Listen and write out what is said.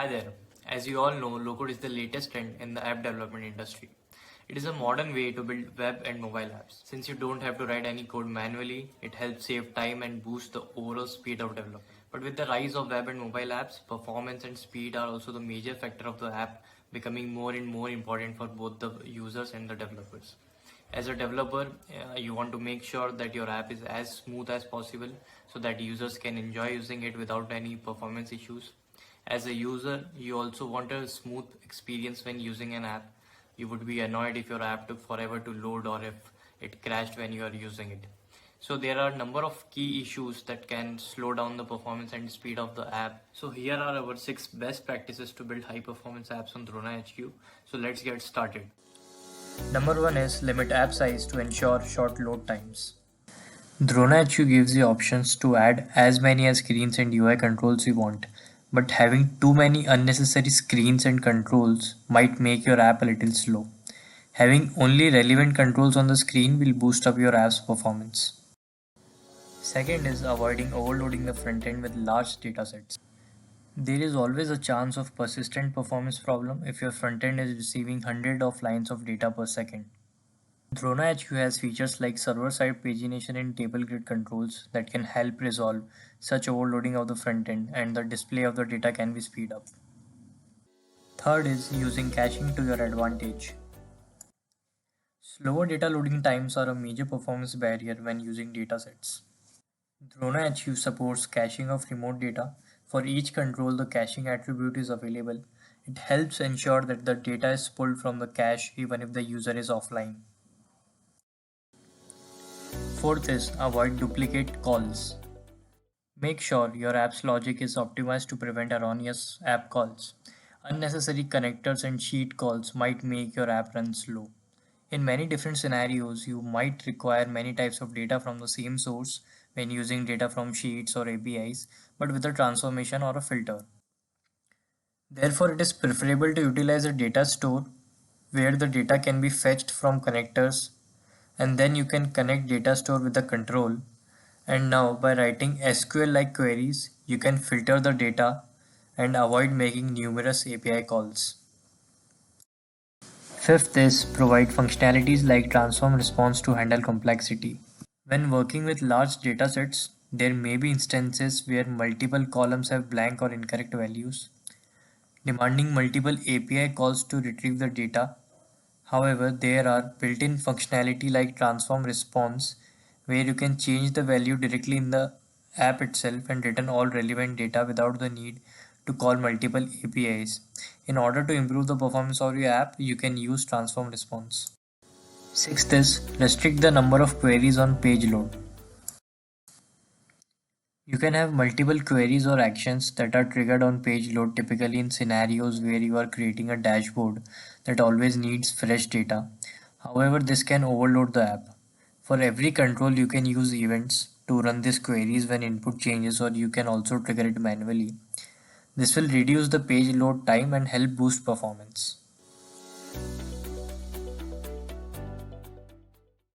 Hi there. As you all know, low-code is the latest trend in the app development industry. It is a modern way to build web and mobile apps. Since you don't have to write any code manually, it helps save time and boost the overall speed of development. But with the rise of web and mobile apps, performance and speed are also the major factor of the app, becoming more and more important for both the users and the developers. As a developer, you want to make sure that your app is as smooth as possible so that users can enjoy using it without any performance issues. As a user, you also want a smooth experience when using an app. You would be annoyed if your app took forever to load or if it crashed when you are using it. So there are a number of key issues that can slow down the performance and speed of the app. So here are our 6 best practices to build high performance apps on DronaHQ. So let's get started. Number 1 is limit app size to ensure short load times. DronaHQ gives you options to add as many as screens and UI controls you want, but having too many unnecessary screens and controls might make your app a little slow. Having only relevant controls on the screen will boost up your app's performance. Second is avoiding overloading the front end with large datasets. There is always a chance of persistent performance problem if your front end is receiving hundreds of lines of data per second. DronaHQ has features like server-side pagination and table grid controls that can help resolve such overloading of the front end, and the display of the data can be speed up. Third is using caching to your advantage. Slower data loading times are a major performance barrier when using datasets. DronaHQ supports caching of remote data. For each control, the caching attribute is available. It helps ensure that the data is pulled from the cache even if the user is offline. Fourth is avoid duplicate calls. Make sure your app's logic is optimized to prevent erroneous app calls. Unnecessary connectors and sheet calls might make your app run slow. In many different scenarios, you might require many types of data from the same source when using data from sheets or APIs, but with a transformation or a filter. Therefore, it is preferable to utilize a data store where the data can be fetched from connectors, and then you can connect data store with the control. And now by writing SQL like queries, you can filter the data and avoid making numerous API calls. Fifth is provide functionalities like transform response to handle complexity. When working with large datasets, there may be instances where multiple columns have blank or incorrect values, demanding multiple API calls to retrieve the data. However, there are built-in functionality like transform response where you can change the value directly in the app itself and return all relevant data without the need to call multiple APIs. In order to improve the performance of your app, you can use transform response. Sixth is restrict the number of queries on page load. You can have multiple queries or actions that are triggered on page load, typically in scenarios where you are creating a dashboard that always needs fresh data. However, this can overload the app. For every control, you can use events to run these queries when input changes, or you can also trigger it manually. This will reduce the page load time and help boost performance.